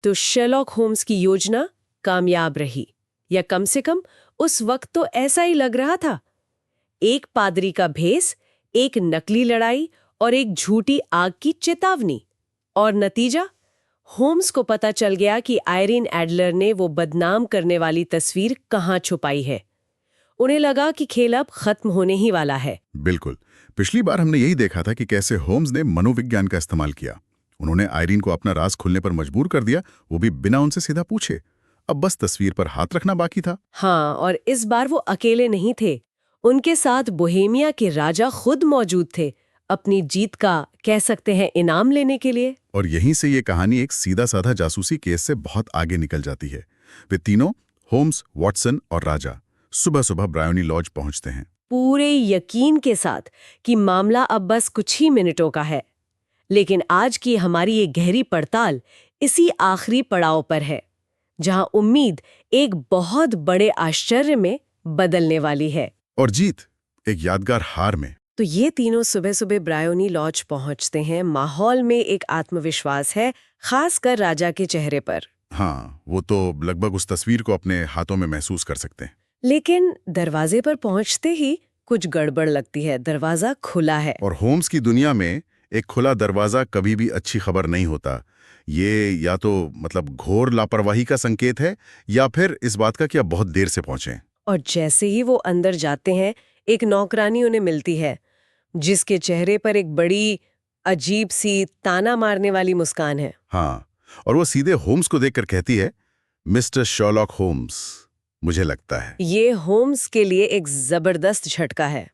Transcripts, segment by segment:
तो Sherlock Holmes की योजना कामयाब रही, या कम से कम उस वक्त तो ऐसा ही लग रहा था। एक पादरी का भेस, एक नकली लड़ाई और एक झूठी आग की चेतावनी, और नतीजा? होम्स को पता चल गया कि आयरीन एडलर ने वो बदनाम करने वाली तस्वीर कहाँ छुपाई है। उन्हें लगा कि खेल अब खत्म होने ही वाला है। बिल्कुल। पिछली बार हमने यही देखा था कि कैसे होम्स ने मनोविज्ञान का इस्तेमाल किया। उन्होंने आयरीन को अपना राज खोलने पर मजबूर कर दिया, वो भी बिना उनसे सीधा पूछे। अब बस तस्वीर पर हाथ रखना बाकी था। हाँ, और इस बार वो अकेले नहीं थे। उनके साथ बोहेमिया के राजा खुद मौजूद थे, अपनी जीत का कह सकते हैं इनाम लेने के लिए। और यहीं से ये कहानी एक सीधा साधा जासूसी केस से बहुत आगे निकल जाती है। वे तीनों, होम्स, वॉटसन और राजा, सुबह सुबह ब्रायोनी लॉज पहुंचते हैं, पूरे यकीन के साथ कि मामला अब बस कुछ ही मिनटों का है। लेकिन आज की हमारी ये गहरी पड़ताल इसी आखिरी पड़ाव पर है, जहां उम्मीद एक बहुत बड़े आश्चर्य में बदलने वाली है। और जीत एक यादगार हार में। तो ये तीनों सुबह सुबह ब्रायोनी लॉज पहुंचते हैं। माहौल में एक आत्मविश्वास है, खासकर राजा के चेहरे पर। हाँ, वो तो लगभग उस तस्वीर को अपने हाथों में महसूस कर सकते हैं। लेकिन दरवाजे पर पहुंचते ही कुछ गड़बड़ लगती है। दरवाजा खुला है। और होम्स की दुनिया में एक खुला दरवाजा कभी भी अच्छी खबर नहीं होता। ये या तो मतलब घोर लापरवाही का संकेत है, या फिर इस बात का कि आप बहुत देर से पहुंचे। और जैसे ही वो अंदर जाते हैं, एक नौकरानी उन्हें मिलती है, जिसके चेहरे पर एक बड़ी अजीब सी ताना मारने वाली मुस्कान है। हाँ, और वो सीधे होम्स को देखकर कहती है, मिस्टर शर्लॉक होम्स। मुझे लगता है ये होम्स के लिए एक जबरदस्त झटका है।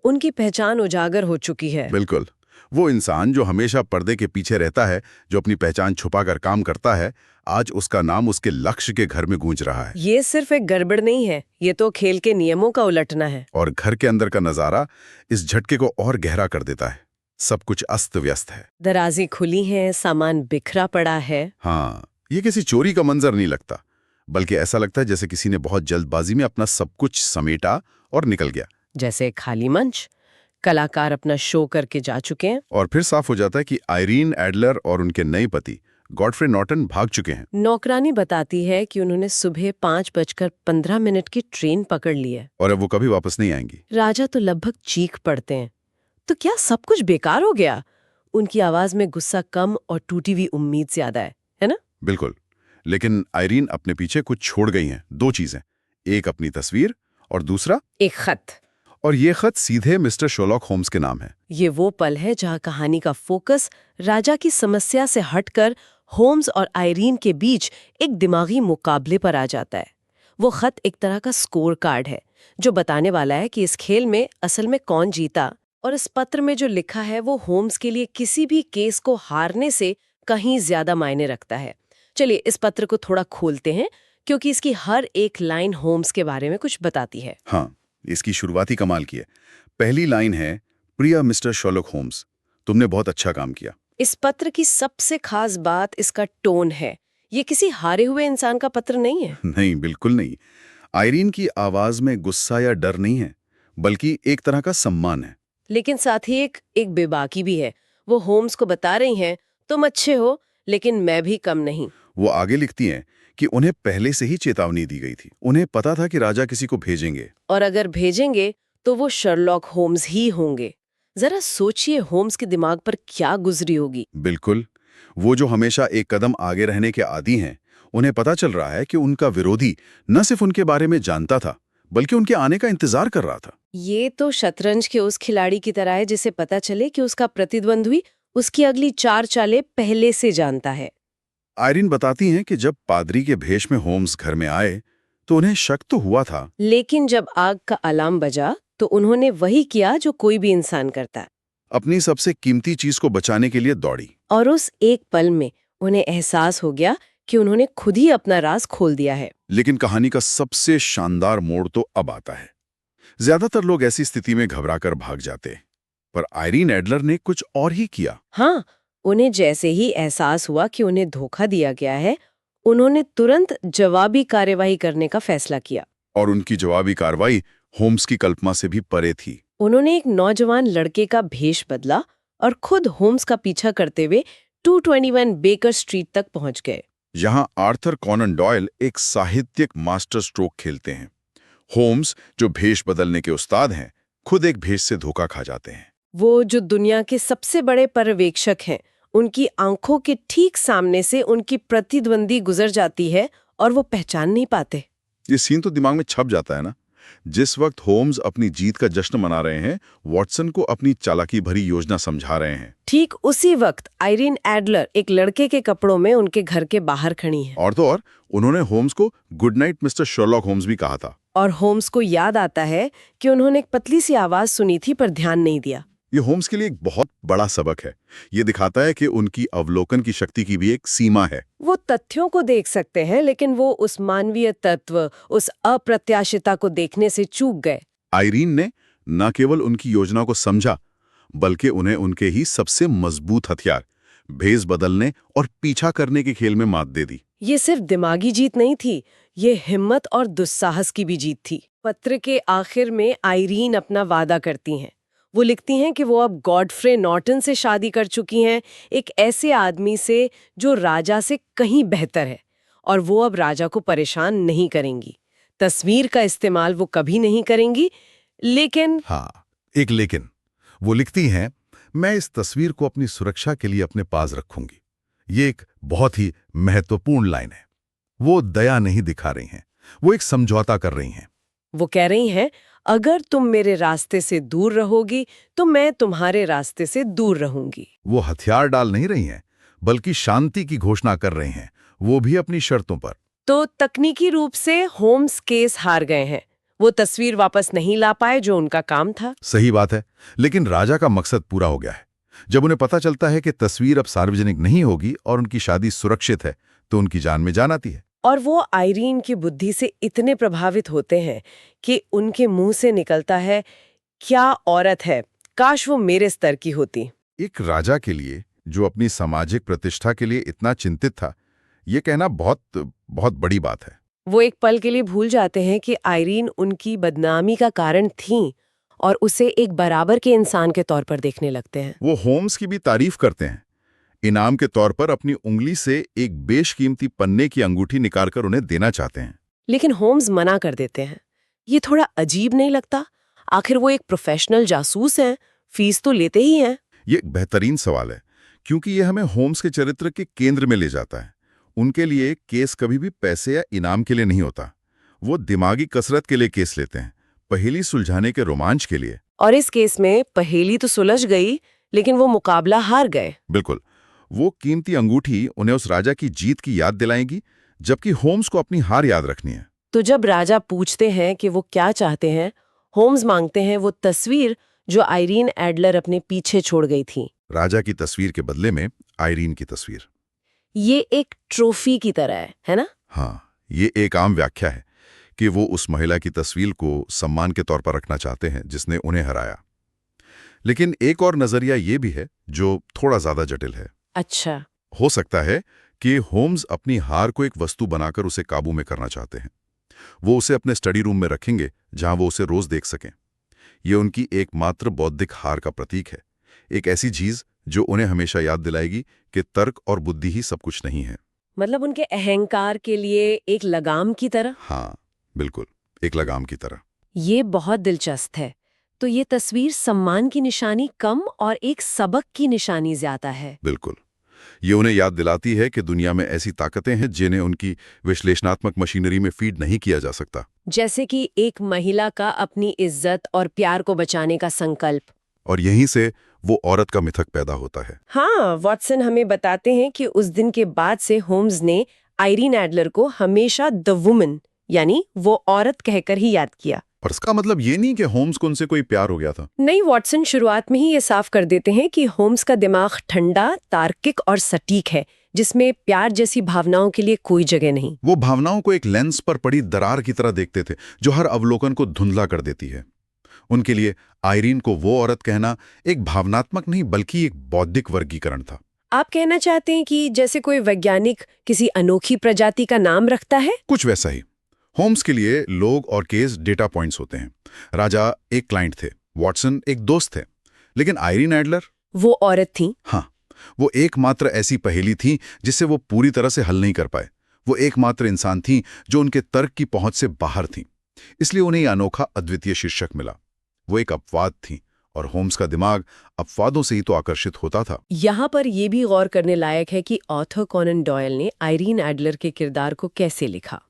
उनकी पहचान उजागर हो चुकी है। बिल्कुल। वो इंसान जो हमेशा पर्दे के पीछे रहता है, जो अपनी पहचान छुपाकर काम करता है, आज उसका नाम उसके लक्ष्य के घर में गूंज रहा है। ये सिर्फ एक गड़बड़ नहीं है, ये तो खेल के नियमों का उलटना है। और घर के अंदर का नजारा इस झटके को और गहरा कर देता है। सब कुछ अस्त व्यस्त है। दराजी खुली है, सामान बिखरा पड़ा है। हाँ, ये किसी चोरी का मंजर नहीं लगता, बल्कि ऐसा लगता है जैसे किसी ने बहुत जल्दबाजी में अपना सब कुछ समेटा और निकल गया। जैसे खाली मंच, कलाकार अपना शो करके जा चुके हैं। और फिर साफ हो जाता है कि आयरीन एडलर और उनके नए पति गॉडफ्रे नॉर्टन भाग चुके हैं। नौकरानी बताती है कि उन्होंने सुबह 5:15 की ट्रेन पकड़ ली है और अब वो कभी वापस नहीं आएंगी। राजा तो लगभग चीख पड़ते हैं। तो क्या सब कुछ बेकार हो गया? उनकी आवाज में गुस्सा कम और टूटी हुई उम्मीद ज्यादा है ना? बिल्कुल। लेकिन आयरीन अपने पीछे कुछ छोड़ गई हैं। दो चीजें, एक अपनी तस्वीर और दूसरा एक खत। और ये खत सीधे मिस्टर शर्लॉक होम्स के नाम है। ये वो पल है जहां कहानी का फोकस राजा की समस्या से हटकर होम्स और आयरीन के बीच एक दिमागी मुकाबले पर आ जाता है। वो खत एक तरह का स्कोर कार्ड है, जो बताने वाला है कि इस खेल में असल में कौन जीता। और इस पत्र में जो लिखा है वो होम्स के लिए किसी भी केस को हारने से कहीं ज्यादा मायने रखता है। चलिए इस पत्र को थोड़ा खोलते हैं, क्योंकि इसकी हर एक लाइन होम्स के बारे में कुछ बताती है। हाँ, इसकी शुरुआती कमाल की है। पहली लाइन है, प्रिय मिस्टर शर्लॉक होम्स, तुमने बहुत अच्छा काम किया। इस पत्र की सबसे खास बात इसका टोन है। ये किसी हारे हुए इंसान का पत्र नहीं है। नहीं, बिल्कुल नहीं। आयरीन की आवाज में गुस्सा या डर नहीं है, बल्कि एक तरह का सम्मान है। लेकिन साथ ही एक बेबाकी भी है। वो होम्स को बता रही हैं, तुम अच्छे हो, लेकिन मैं भी कम नहीं। वो आगे लिखती हैं कि उन्हें पहले से ही चेतावनी दी गई थी। उन्हें पता था कि राजा किसी को भेजेंगे, और अगर भेजेंगे तो वो शर्लॉक होम्स ही होंगे। जरा सोचिए होम्स के दिमाग पर क्या गुजरी होगी। बिल्कुल। वो जो हमेशा एक कदम आगे रहने के आदी हैं, उन्हें पता चल रहा है कि उनका विरोधी न सिर्फ उनके बारे में जानता था, बल्कि उनके आने का इंतजार कर रहा था। ये तो शतरंज के उस खिलाड़ी की तरह है जिसे पता चले कि उसका प्रतिद्वंद्वी उसकी अगली 4 चालें पहले से जानता है। आयरीन बताती हैं कि जब पादरी के भेष में होम्स घर में आए तो उन्हें शक तो हुआ था, लेकिन जब आग का अलार्म बजा तो उन्होंने वही किया जो कोई भी इंसान करता है। अपनी सबसे कीमती चीज को बचाने के लिए दौड़ी। और उस एक पल में उन्हें एहसास हो गया कि उन्होंने खुद ही अपना राज खोल दिया है। लेकिन कहानी का सबसे शानदार मोड़ तो अब आता है। ज्यादातर लोग ऐसी स्थिति में घबराकर भाग जाते, पर आयरीन एडलर ने कुछ और ही किया। हाँ, उन्हें जैसे ही एहसास हुआ कि उन्हें धोखा दिया गया है, उन्होंने तुरंत जवाबी कार्यवाही करने का फैसला किया। और उनकी जवाबी कार्रवाई होम्स की कल्पना से भी परे थी। उन्होंने एक नौजवान लड़के का भेष बदला और खुद होम्स का पीछा करते हुए 221 बेकर स्ट्रीट तक पहुंच गए। यहाँ आर्थर कॉनन डॉयल एक साहित्यिक मास्टर स्ट्रोक खेलते हैं। होम्स, जो भेष बदलने के उस्ताद हैं, खुद एक भेष से धोखा खा जाते हैं। वो जो दुनिया के सबसे बड़े पर्यवेक्षक हैं, उनकी आंखों के ठीक सामने से उनकी प्रतिद्वंदी गुजर जाती है और वो पहचान नहीं पाते। ये सीन तो दिमाग में छप जाता है ना। जिस वक्त होम्स अपनी जीत का जश्न मना रहे हैं, वॉटसन को अपनी चालाकी भरी योजना समझा रहे हैं। ठीक उसी वक्त आयरीन एडलर एक लड़के के कपड़ों में उनके घर के बाहर खड़ी है। और तो और, उन्होंने होम्स को good night mister Sherlock Holmes भी कहा था। और होम्स को याद आता है कि उन्होंने एक पतली सी आवाज सुनी थी पर ध्यान नहीं दिया। ये होम्स के लिए एक बहुत बड़ा सबक है। ये दिखाता है कि उनकी अवलोकन की शक्ति की भी एक सीमा है। वो तथ्यों को देख सकते हैं, लेकिन वो उस मानवीय तत्व, उस अप्रत्याशिता को देखने से चूक गए। आयरीन ने न केवल उनकी योजना को समझा, बल्कि उन्हें उनके ही सबसे मजबूत हथियार, भेष बदलने और पीछा करने के खेल में मात दे दी। ये सिर्फ दिमागी जीत नहीं थी, ये हिम्मत और दुस्साहस की भी जीत थी। पत्र के आखिर में आयरीन अपना वादा करती हैं। वो लिखती हैं कि वो अब गॉडफ्रे नॉर्टन से शादी कर चुकी हैं, एक ऐसे आदमी से जो राजा से कहीं बेहतर है, और वो अब राजा को परेशान नहीं करेंगी। तस्वीर का इस्तेमाल वो कभी नहीं करेंगी, लेकिन हाँ, एक लेकिन। वो लिखती हैं, मैं इस तस्वीर को अपनी सुरक्षा के लिए अपने पास रखूंगी। ये एक बहुत ही महत्वपूर्ण लाइन है। वो दया नहीं दिखा रही हैं, वो एक समझौता कर रही हैं। वो कह रही हैं, अगर तुम मेरे रास्ते से दूर रहोगी तो मैं तुम्हारे रास्ते से दूर रहूंगी। वो हथियार डाल नहीं रही हैं, बल्कि शांति की घोषणा कर रही हैं, वो भी अपनी शर्तों पर। तो तकनीकी रूप से होम्स केस हार गए हैं। वो तस्वीर वापस नहीं ला पाए जो उनका काम था। सही बात है, लेकिन राजा का मकसद पूरा हो गया है। जब उन्हें पता चलता है कि तस्वीर अब सार्वजनिक नहीं होगी और उनकी शादी सुरक्षित है, तो उनकी जान में जान आती है। और वो आयरीन की बुद्धि से इतने प्रभावित होते हैं कि उनके मुंह से निकलता है, क्या औरत है, काश वो मेरे स्तर की होती। एक राजा के लिए जो अपनी सामाजिक प्रतिष्ठा के लिए इतना चिंतित था, ये कहना बहुत बहुत बड़ी बात है। वो एक पल के लिए भूल जाते हैं कि आयरीन उनकी बदनामी का कारण थीं और उसे एक बराबर के इंसान के तौर पर देखने लगते हैं। वो होम्स की भी तारीफ करते हैं। इनाम के तौर पर अपनी उंगली से एक बेशकीमती पन्ने की अंगूठी निकालकर उन्हें देना चाहते हैं। लेकिन होम्स मना कर देते हैं। ये थोड़ा अजीब नहीं लगता? आखिर वो एक प्रोफेशनल जासूस हैं, फीस तो लेते ही हैं। ये एक बेहतरीन सवाल है, क्योंकि ये हमें होम्स के चरित्र के केंद्र में ले जाता है। उनके लिए केस कभी भी पैसे या इनाम के लिए नहीं होता। वो दिमागी कसरत के लिए केस लेते हैं, पहेली सुलझाने के रोमांच के लिए। और इस केस में पहेली तो सुलझ गई, लेकिन वो मुकाबला हार गए। बिल्कुल। वो कीमती अंगूठी उन्हें उस राजा की जीत की याद दिलाएगी, जबकि होम्स को अपनी हार याद रखनी है। तो जब राजा पूछते हैं कि वो क्या चाहते हैं, होम्स मांगते हैं वो तस्वीर जो आयरीन एडलर अपने पीछे छोड़ गई थी। राजा की तस्वीर के बदले में आयरीन की तस्वीर। ये एक ट्रॉफी की तरह है ना? हाँ, ये एक आम व्याख्या है कि वो उस महिला की तस्वीर को सम्मान के तौर पर रखना चाहते हैं जिसने उन्हें हराया। लेकिन एक और नजरिया ये भी है जो थोड़ा ज्यादा जटिल है। अच्छा। हो सकता है कि होम्स अपनी हार को एक वस्तु बनाकर उसे काबू में करना चाहते हैं। वो उसे अपने स्टडी रूम में रखेंगे, जहां वो उसे रोज देख सकें। ये उनकी एकमात्र बौद्धिक हार का प्रतीक है, एक ऐसी चीज जो उन्हें हमेशा याद दिलाएगी कि तर्क और बुद्धि ही सब कुछ नहीं है। मतलब उनके अहंकार के लिए एक लगाम की तरह? हाँ, बिल्कुल, एक लगाम की तरह। ये बहुत दिलचस्प है। तो ये तस्वीर सम्मान की निशानी कम और एक सबक की निशानी ज्यादा है। बिल्कुल। ये उन्हें याद दिलाती है कि दुनिया में ऐसी ताकतें हैं जिन्हें उनकी विश्लेषणात्मक मशीनरी में फीड नहीं किया जा सकता। जैसे कि एक महिला का अपनी इज्जत और प्यार को बचाने का संकल्प। और यहीं से वो औरत का मिथक पैदा होता है। हाँ, वॉटसन हमें बताते हैं कि उस दिन के बाद से होम्स ने आयरीन एडलर को हमेशा द वुमन, यानी वो औरत कहकर ही याद किया। और इसका मतलब ये नहीं कि होम्स को उनसे कोई प्यार हो गया था। नहीं, वॉटसन शुरुआत में ही ये साफ कर देते हैं कि होम्स का दिमाग ठंडा, तार्किक और सटीक है, जिसमें प्यार जैसी भावनाओं के लिए कोई जगह नहीं। वो भावनाओं को एक लेंस पर पड़ी दरार की तरह देखते थे, जो हर अवलोकन को धुंधला कर देती है। उनके लिए आयरीन को वो औरत कहना एक भावनात्मक नहीं बल्कि एक बौद्धिक वर्गीकरण था। आप कहना चाहते हैं कि जैसे कोई वैज्ञानिक किसी अनोखी प्रजाति का नाम रखता है? कुछ वैसा ही। होम्स के लिए लोग और केस डेटा पॉइंट्स होते हैं। राजा एक क्लाइंट थे, वॉटसन एक दोस्त थे, लेकिन आयरीन एडलर वो औरत थी। हाँ, वो एकमात्र ऐसी पहेली थी जिसे वो पूरी तरह से हल नहीं कर पाए। वो एकमात्र इंसान थी जो उनके तर्क की पहुंच से बाहर थी। इसलिए उन्हें यह अनोखा अद्वितीय शीर्षक मिला। वो एक अपवाद थी और होम्स का दिमाग अपवादों से ही तो आकर्षित होता था। यहाँ पर यह भी गौर करने लायक है कि ऑथर कॉनन डॉयल ने आयरीन एडलर के किरदार को कैसे लिखा।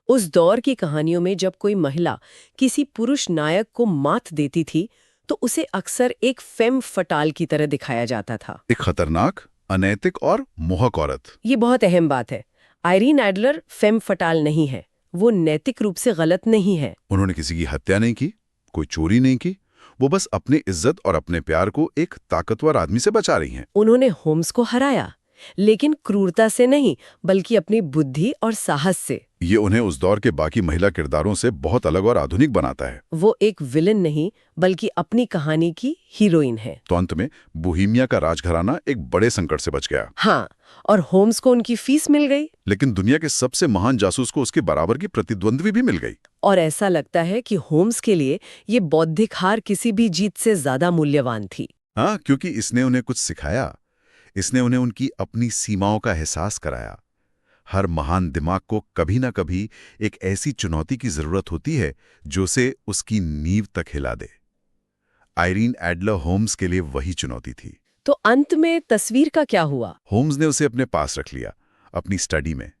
उस दौर की कहानियों में जब कोई महिला किसी पुरुष नायक को मात देती थी तो उसे अक्सर एक फेम फटाल की तरह दिखाया जाता था। एक खतरनाक, अनैतिक और मोहक औरत। ये बहुत अहम बात है। आयरीन एडलर फेम फटाल नहीं है, वो नैतिक रूप से गलत नहीं है। उन्होंने किसी की हत्या नहीं की, कोई चोरी नहीं की। वो बस अपनी इज्जत और अपने प्यार को एक ताकतवर आदमी से बचा रही हैं। उन्होंने होम्स को हराया, लेकिन क्रूरता से नहीं बल्कि अपनी बुद्धि और साहस से। ये उन्हें उस दौर के बाकी महिला किरदारों से बहुत अलग और आधुनिक बनाता है। वो एक विलन नहीं बल्कि अपनी कहानी की हीरोइन है। तो अंत में बोहेमिया का राजघराना एक बड़े संकट से बच गया। हाँ, और होम्स को उनकी फीस मिल गई। लेकिन दुनिया के सबसे महान जासूस को उसके बराबर की प्रतिद्वंद्वी भी मिल गई। और ऐसा लगता है कि होम्स के लिए ये बौद्धिक हार किसी भी जीत से ज्यादा मूल्यवान थी। हाँ, क्योंकि इसने उन्हें कुछ सिखाया। इसने उन्हें उनकी अपनी सीमाओं का एहसास कराया। हर महान दिमाग को कभी ना कभी एक ऐसी चुनौती की जरूरत होती है जो उसे उसकी नींव तक हिला दे। आयरीन एडलर होम्स के लिए वही चुनौती थी। तो अंत में तस्वीर का क्या हुआ? होम्स ने उसे अपने पास रख लिया, अपनी स्टडी में,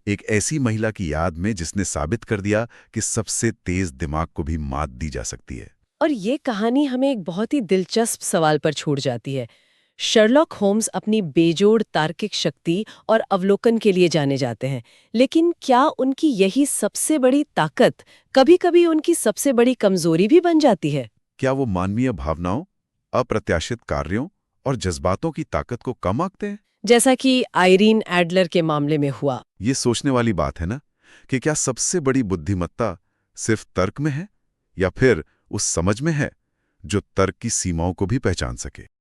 एक ऐसी महिला की याद में जिसने साबित कर दिया कि सबसे तेज दिमाग को भी मात दी जा सकती है। और ये कहानी हमें एक बहुत ही दिलचस्प सवाल पर छोड़ जाती है। शर्लॉक होम्स अपनी बेजोड़ तार्किक शक्ति और अवलोकन के लिए जाने जाते हैं, लेकिन क्या उनकी यही सबसे बड़ी ताकत कभी-कभी उनकी सबसे बड़ी कमजोरी भी बन जाती है? क्या वो मानवीय भावनाओं, अप्रत्याशित कार्यों और जज्बातों की ताकत को कम आंकते हैं? जैसा कि आयरीन एडलर के मामले में हुआ। ये सोचने वाली बात है ना, कि क्या सबसे बड़ी बुद्धिमत्ता सिर्फ तर्क में है या फिर उस समझ में है जो तर्क की सीमाओं को भी पहचान सके।